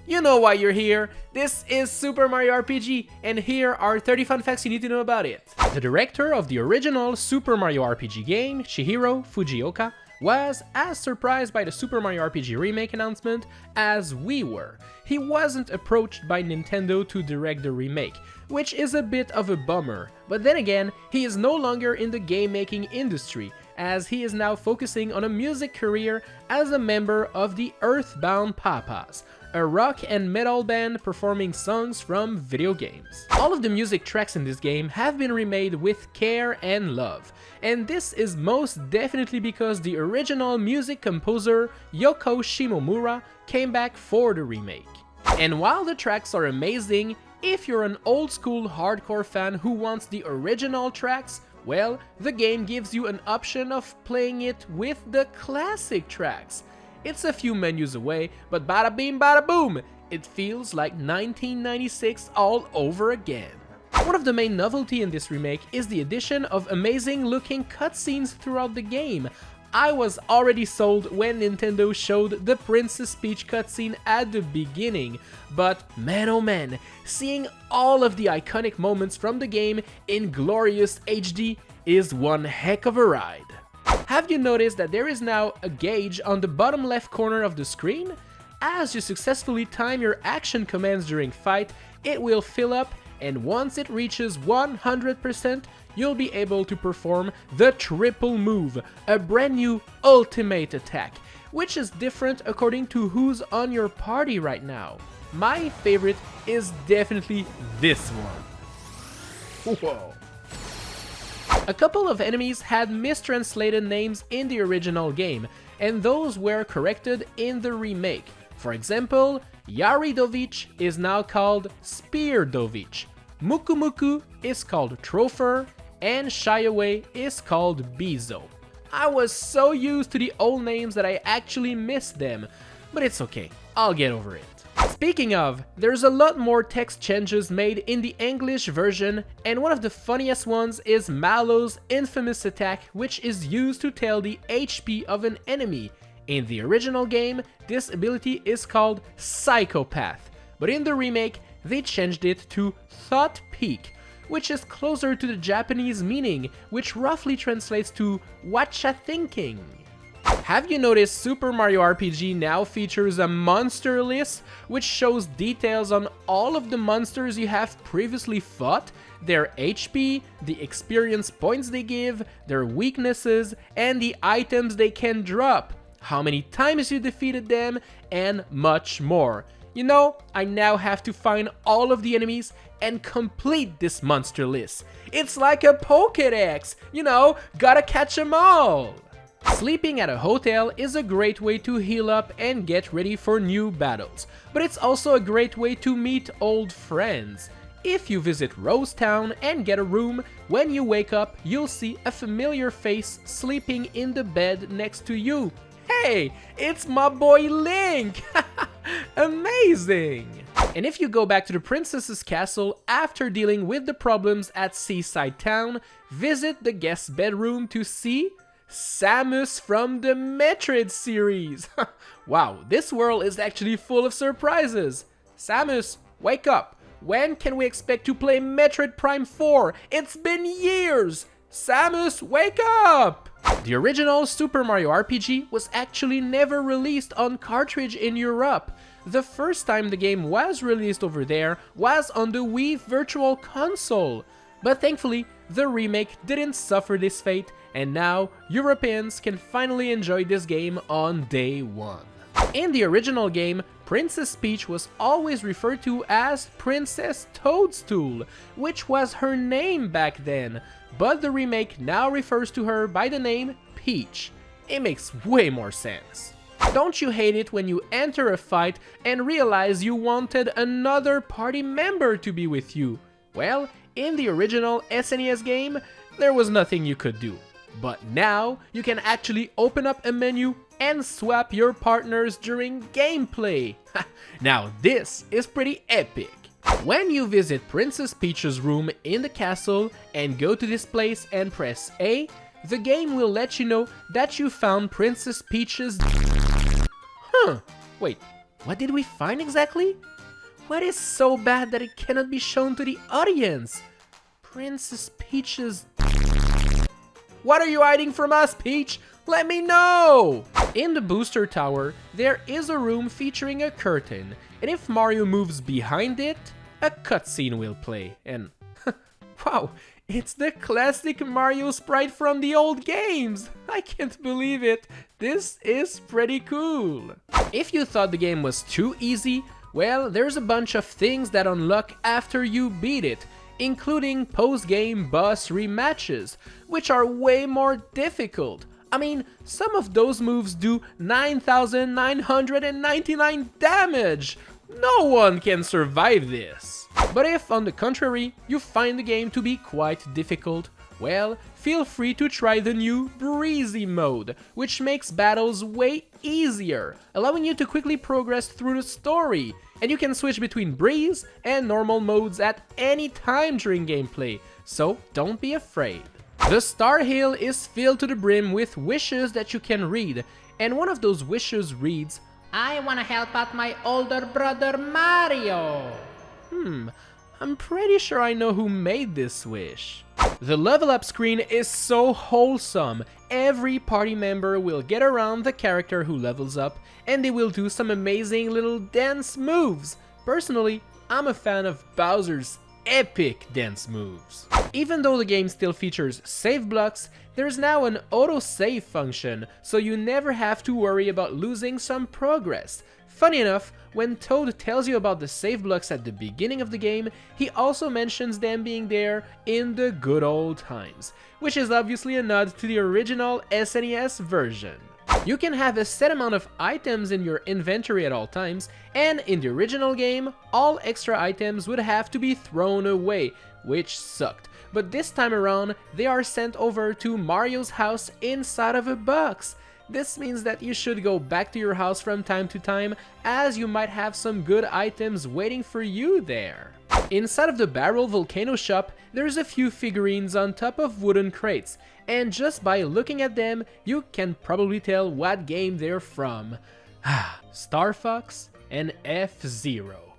You know why you're here. This is Super Mario RPG, and here are 30 fun facts you need to know about it. The director of the original Super Mario RPG game, Shihiro Fujioka, was as surprised by the Super Mario RPG remake announcement as we were. He wasn't approached by Nintendo to direct the remake, which is a bit of a bummer, but then again, he is no longer in the game making industry, as he is now focusing on a music career as a member of the Earthbound Papas, a rock and metal band performing songs from video games. All of the music tracks in this game have been remade with care and love, and this is most definitely because the original music composer Yoko Shimomura came back for the remake. And while the tracks are amazing, if you're an old school hardcore fan who wants the original tracks, well, the game gives you an option of playing it with the classic tracks. It's a few menus away, but bada bing bada boom, it feels like 1996 all over again. One of the main novelty in this remake is the addition of amazing looking cutscenes throughout the game. I was already sold when Nintendo showed the Princess Peach cutscene at the beginning, but man oh man, seeing all of the iconic moments from the game in glorious HD is one heck of a ride. Have you noticed that there is now a gauge on the bottom left corner of the screen? As you successfully time your action commands during fight, it will fill up, and once it reaches 100%, you'll be able to perform the triple move, a brand new ultimate attack, which is different according to who's on your party right now. My favorite is definitely this one. Whoa. A couple of enemies had mistranslated names in the original game, and those were corrected in the remake. For example, Yaridovich is now called Speardovich, Muku Muku is called Trofer, and Shy Away is called Bizo. I was so used to the old names that I actually missed them, but it's okay, I'll get over it. Speaking of, there's a lot more text changes made in the English version, and one of the funniest ones is Mallow's infamous attack, which is used to tell the HP of an enemy. In the original game, this ability is called Psychopath, but in the remake, they changed it to Thought Peak, which is closer to the Japanese meaning, which roughly translates to Whatcha Thinking. Have you noticed Super Mario RPG now features a monster list, which shows details on all of the monsters you have previously fought, their HP, the experience points they give, their weaknesses, and the items they can drop, how many times you defeated them, and much more. You know, I now have to find all of the enemies and complete this monster list. It's like a Pokédex, you know, gotta catch them all. Sleeping at a hotel is a great way to heal up and get ready for new battles, but it's also a great way to meet old friends. If you visit Rose Town and get a room, when you wake up, you'll see a familiar face sleeping in the bed next to you. Hey, it's my boy Link! Amazing! And if you go back to the princess's castle after dealing with the problems at Seaside Town, visit the guest bedroom to see Samus from the Metroid series. Wow, this world is actually full of surprises. Samus, wake up! When can we expect to play Metroid Prime 4? It's been years! Samus, wake up! The original Super Mario RPG was actually never released on cartridge in Europe. The first time the game was released over there was on the Wii Virtual Console. But thankfully, the remake didn't suffer this fate, and now Europeans can finally enjoy this game on day one. In the original game, Princess Peach was always referred to as Princess Toadstool, which was her name back then, but the remake now refers to her by the name Peach. It makes way more sense. Don't you hate it when you enter a fight and realize you wanted another party member to be with you? Well, in the original SNES game, there was nothing you could do. But now, you can actually open up a menu and swap your partners during gameplay. Now this is pretty epic. When you visit Princess Peach's room in the castle and go to this place and press A, the game will let you know that you found Princess Peach's... Wait, What did we find exactly? What is so bad that it cannot be shown to the audience? Princess Peach's... What are you hiding from us, Peach? Let me know! In the booster tower, there is a room featuring a curtain, and if Mario moves behind it, a cutscene will play. And wow, it's the classic Mario sprite from the old games! I can't believe it! This is pretty cool! If you thought the game was too easy, well, there's a bunch of things that unlock after you beat it, including post-game boss rematches, which are way more difficult. I mean, some of those moves do 9,999 damage! No one can survive this! But if, on the contrary, you find the game to be quite difficult, well, feel free to try the new Breezy mode, which makes battles way easier, allowing you to quickly progress through the story, and you can switch between Breeze and normal modes at any time during gameplay, so don't be afraid. The Star Hill is filled to the brim with wishes that you can read, and one of those wishes reads, "I wanna help out my older brother Mario." I'm pretty sure I know who made this wish. The level up screen is so wholesome. Every party member will get around the character who levels up, and they will do some amazing little dance moves. Personally, I'm a fan of Bowser's epic dance moves. Even though the game still features save blocks, there's now an auto-save function, so you never have to worry about losing some progress. Funny enough, when Toad tells you about the save blocks at the beginning of the game, he also mentions them being there in the good old times, which is obviously a nod to the original SNES version. You can have a set amount of items in your inventory at all times, and in the original game, all extra items would have to be thrown away, which sucked. But this time around, they are sent over to Mario's house inside of a box. This means that you should go back to your house from time to time, as you might have some good items waiting for you there. Inside of the Barrel Volcano shop, there's a few figurines on top of wooden crates, and just by looking at them, you can probably tell what game they're from. Star Fox and F-Zero.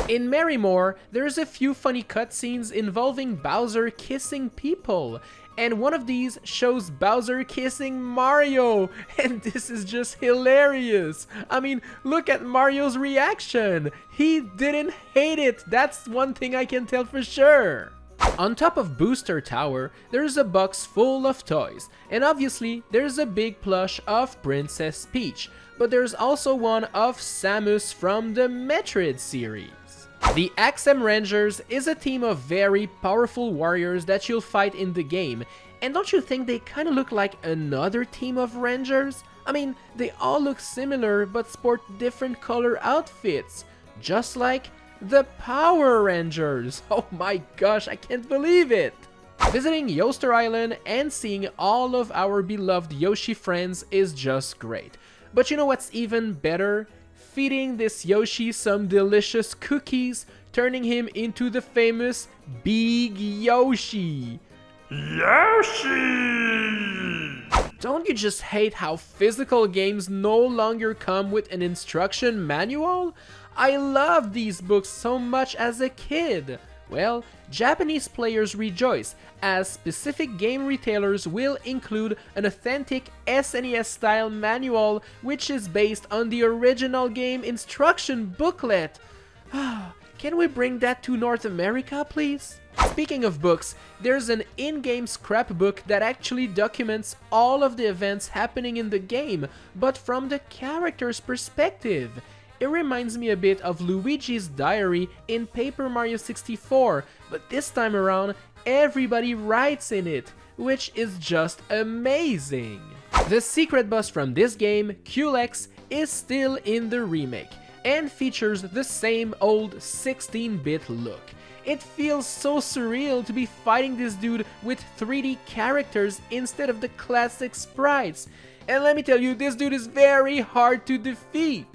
In Merrymore, there's a few funny cutscenes involving Bowser kissing people, and one of these shows Bowser kissing Mario, and this is just hilarious. I mean, look at Mario's reaction. He didn't hate it, that's one thing I can tell for sure. On top of Booster Tower, there's a box full of toys, and obviously there's a big plush of Princess Peach, but there's also one of Samus from the Metroid series. The Axem Rangers is a team of very powerful warriors that you'll fight in the game, and don't you think they kinda look like another team of Rangers? I mean, they all look similar but sport different color outfits, just like the Power Rangers. Oh my gosh, I can't believe it! Visiting Yoshis Island and seeing all of our beloved Yoshi friends is just great. But you know what's even better? Feeding this Yoshi some delicious cookies, turning him into the famous Big Yoshi. Yoshi! Don't you just hate how physical games no longer come with an instruction manual? I loved these books so much as a kid. Well, Japanese players rejoice, as specific game retailers will include an authentic SNES-style manual which is based on the original game instruction booklet. Can we bring that to North America, please? Speaking of books, there's an in-game scrapbook that actually documents all of the events happening in the game, but from the character's perspective. It reminds me a bit of Luigi's Diary in Paper Mario 64, but this time around, everybody writes in it, which is just amazing. The secret boss from this game, Culex, is still in the remake, and features the same old 16-bit look. It feels so surreal to be fighting this dude with 3D characters instead of the classic sprites. And let me tell you, this dude is very hard to defeat.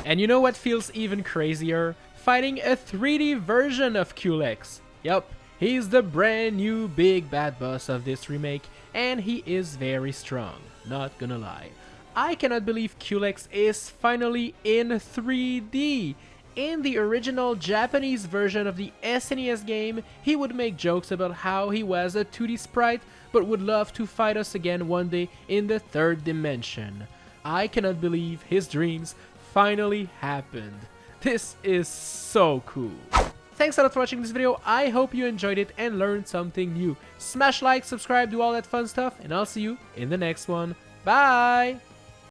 And you know what feels even crazier? Fighting a 3D version of Culex. Yup, he's the brand new big bad boss of this remake, and he is very strong, not gonna lie. I cannot believe Culex is finally in 3D. In the original Japanese version of the SNES game, he would make jokes about how he was a 2D sprite, but would love to fight us again one day in the third dimension. I cannot believe his dreams finally happened. This is so cool. Thanks a lot for watching this video. I hope you enjoyed it and learned something new. Smash like, subscribe, do all that fun stuff, and I'll see you in the next one. Bye!